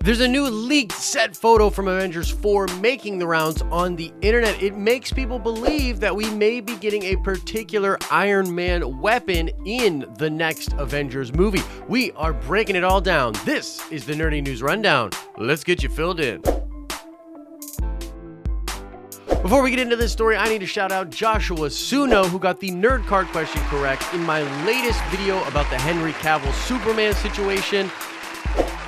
There's a new leaked set photo from Avengers 4 making the rounds on the internet. It makes people believe that we may be getting a particular Iron Man weapon in the next Avengers movie. We are breaking it all down. This is the Nerdy News Rundown. Let's get you filled in. Before we get into this story, I need to shout out Joshua Suno, who got the nerd card question correct in my latest video about the Henry Cavill Superman situation.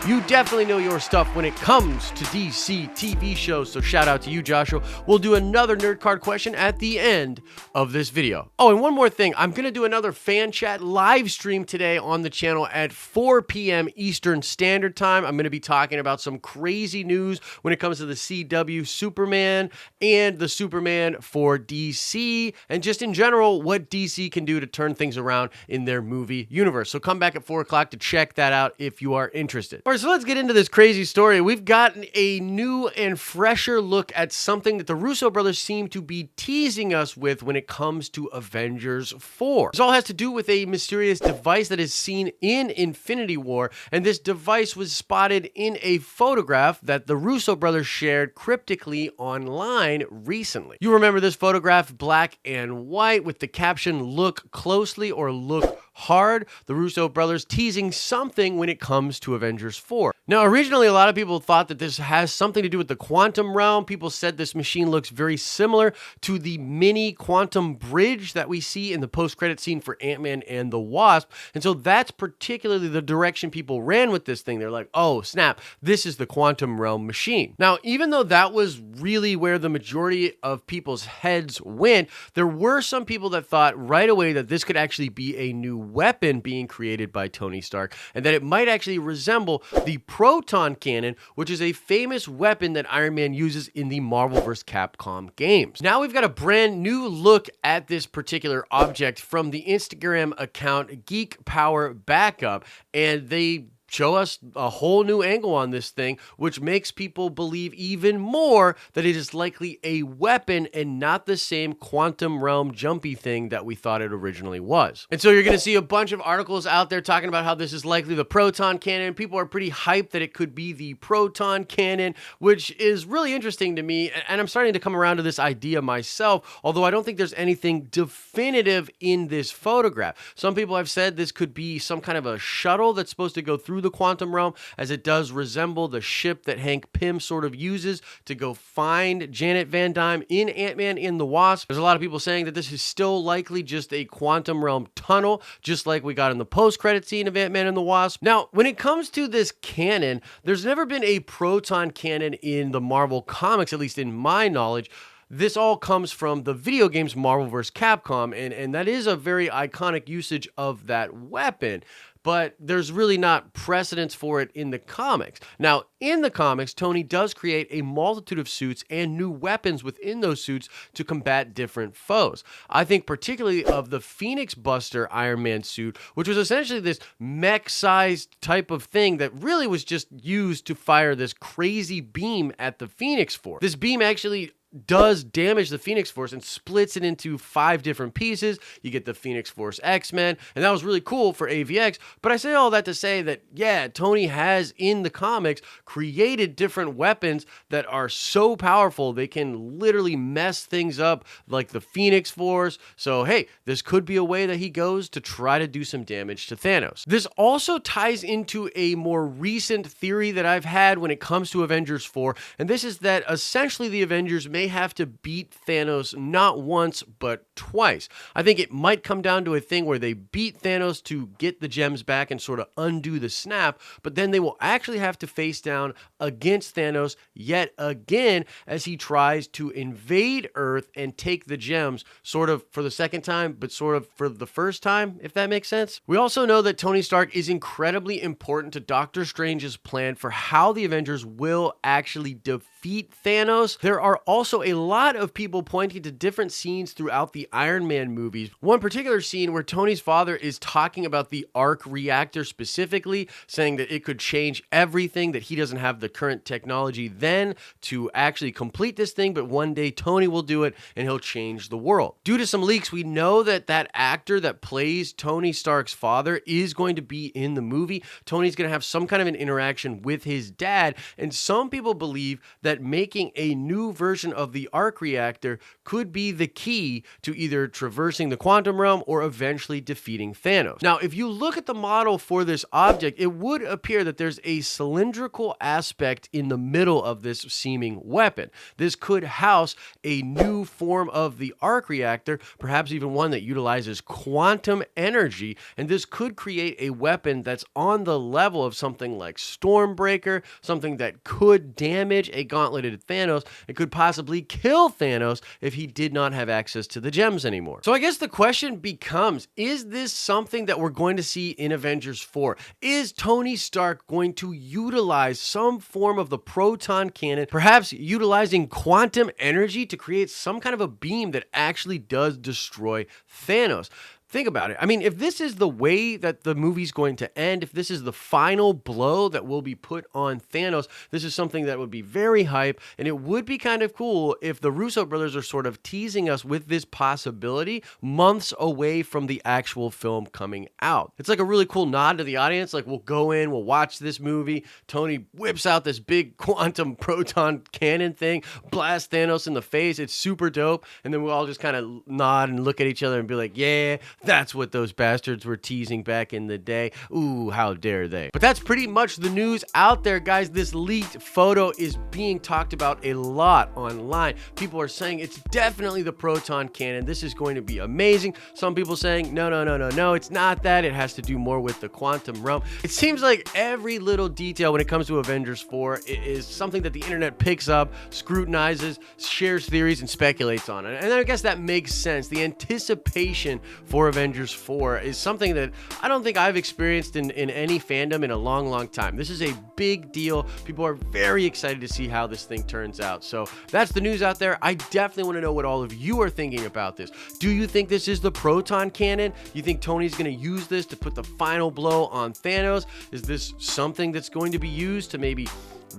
You definitely know your stuff when it comes to DC TV shows, so shout out to you, Joshua. We'll do another nerd card question at the end of this video. Oh, and one more thing. I'm going to do another fan chat live stream today on the channel at 4 p.m. Eastern Standard Time. I'm going to be talking about some crazy news when it comes to the CW Superman and the Superman for DC, and just in general, what DC can do to turn things around in their movie universe. So come back at 4 o'clock to check that out if you are interested. All right, so let's get into this crazy story. We've gotten a new and fresher look at something that the Russo brothers seem to be teasing us with when it comes to Avengers 4. This all has to do with a mysterious device that is seen in Infinity War, and this device was spotted in a photograph that the Russo brothers shared cryptically online recently. You remember this photograph, black and white, with the caption, "Look closely" or "Look hard." The Russo brothers teasing something when it comes to Avengers 4. Now, originally, a lot of people thought that this has something to do with the quantum realm. People said this machine looks very similar to the mini quantum bridge that we see in the post-credit scene for Ant-Man and the Wasp. And so that's particularly the direction people ran with this thing. They're like, oh, snap, this is the quantum realm machine. Now, even though that was really where the majority of people's heads went, there were some people that thought right away that this could actually be a new weapon being created by Tony Stark, and that it might actually resemble the Proton Cannon, which is a famous weapon that Iron Man uses in the Marvel vs. Capcom games. Now we've got a brand new look at this particular object from the Instagram account Geek Power Backup, and they show us a whole new angle on this thing, which makes people believe even more that it is likely a weapon and not the same quantum realm jumpy thing that we thought it originally was. And so you're going to see a bunch of articles out there talking about how this is likely the Proton Cannon. People are pretty hyped that it could be the Proton Cannon, which is really interesting to me, and I'm starting to come around to this idea myself, although I don't think there's anything definitive in this photograph. Some people have said this could be some kind of a shuttle that's supposed to go through the quantum realm, as it does resemble the ship that Hank Pym sort of uses to go find Janet Van Dyne in Ant-Man and the Wasp. There's a lot of people saying that this is still likely just a quantum realm tunnel, just like we got in the post-credit scene of Ant-Man and the Wasp. Now, when it comes to this cannon, there's never been a proton cannon in the Marvel comics, at least in my knowledge. This all comes from the video games Marvel vs. Capcom, and that is a very iconic usage of that weapon. But there's really not precedence for it in the comics. Now, in the comics, Tony does create a multitude of suits and new weapons within those suits to combat different foes. I think particularly of the Phoenix Buster Iron Man suit, which was essentially this mech-sized type of thing that really was just used to fire this crazy beam at the Phoenix Force. This beam actually does damage the Phoenix Force and splits it into 5 different pieces. You get the Phoenix Force X-Men, and that was really cool for AVX. But I say all that to say that, yeah, Tony has in the comics created different weapons that are so powerful they can literally mess things up like the Phoenix Force. So hey, this could be a way that he goes to try to do some damage to Thanos. This also ties into a more recent theory that I've had when it comes to Avengers 4, and this is that essentially the Avengers may have to beat Thanos not once, but twice. I think it might come down to a thing where they beat Thanos to get the gems back and sort of undo the snap, but then they will actually have to face down against Thanos yet again as he tries to invade Earth and take the gems, sort of for the second time, but sort of for the first time, if that makes sense. We also know that Tony Stark is incredibly important to Doctor Strange's plan for how the Avengers will actually defeat Thanos. There are also also a lot of people pointing to different scenes throughout the Iron Man movies. One particular scene where Tony's father is talking about the arc reactor specifically, saying that it could change everything, that he doesn't have the current technology then to actually complete this thing, but one day Tony will do it and he'll change the world. Due to some leaks, we know that that actor that plays Tony Stark's father is going to be in the movie. Tony's going to have some kind of an interaction with his dad, and some people believe that making a new version of the arc reactor could be the key to either traversing the quantum realm or eventually defeating Thanos. Now, if you look at the model for this object, it would appear that there's a cylindrical aspect in the middle of this seeming weapon. This could house a new form of the arc reactor, perhaps even one that utilizes quantum energy, and this could create a weapon that's on the level of something like Stormbreaker, something that could damage a gauntleted Thanos and could possibly kill Thanos if he did not have access to the gems anymore. So I guess the question becomes, is this something that we're going to see in Avengers 4? Is Tony Stark going to utilize some form of the proton cannon, perhaps utilizing quantum energy to create some kind of a beam that actually does destroy Thanos? Think about it. I mean, if this is the way that the movie's going to end, if this is the final blow that will be put on Thanos, this is something that would be very hype, and it would be kind of cool if the Russo brothers are sort of teasing us with this possibility months away from the actual film coming out. It's like a really cool nod to the audience. Like, we'll go in, we'll watch this movie, Tony whips out this big quantum proton cannon thing, blasts Thanos in the face, it's super dope, and then we'll all just kind of nod and look at each other and be like, yeah, that's what those bastards were teasing back in the day. Ooh, how dare they. But that's pretty much the news out there, guys. This leaked photo is being talked about a lot online. People are saying it's definitely the proton cannon. This is going to be amazing. Some people saying, no, it's not that. It has to do more with the quantum realm. It seems like every little detail when it comes to Avengers 4 is something that the internet picks up, scrutinizes, shares theories, and speculates on it. And I guess that makes sense. The anticipation for Avengers 4 is something that I don't think I've experienced in any fandom in a long time. This is a big deal. People are very excited to see how this thing turns out. So that's the news out there. I definitely want to know what all of you are thinking about this. Do you think this is the proton cannon? You think Tony's going to use this to put the final blow on Thanos? Is this something that's going to be used to maybe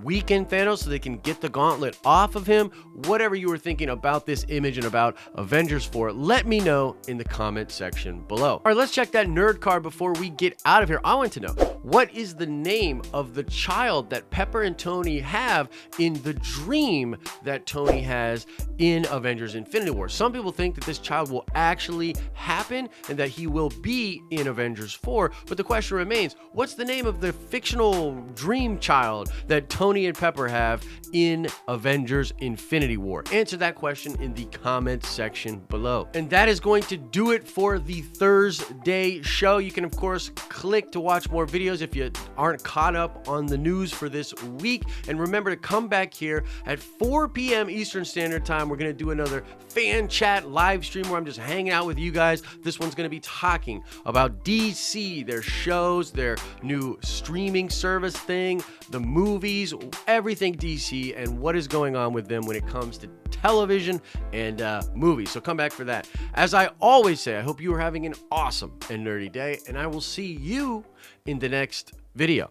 weaken Thanos so they can get the gauntlet off of him? Whatever you were thinking about this image and about Avengers 4, let me know in the comment section below. All right, let's check that nerd card before we get out of here. I want to know, what is the name of the child that Pepper and Tony have in the dream that Tony has in Avengers Infinity War? Some people think that this child will actually happen and that he will be in Avengers 4, but the question remains, what's the name of the fictional dream child that Tony and Pepper have in Avengers Infinity War? Answer that question in the comment section below. And that is going to do it for the Thursday show. You can, of course, click to watch more videos if you aren't caught up on the news for this week. And remember to come back here at 4 p.m. Eastern Standard Time. We're going to do another fan chat live stream where I'm just hanging out with you guys. This one's going to be talking about DC, their shows, their new streaming service thing, the movies, everything DC, and what is going on with them when it comes to television and movies. So come back for that. As I always say, I hope you are having an awesome and nerdy day, and I will see you in the next video.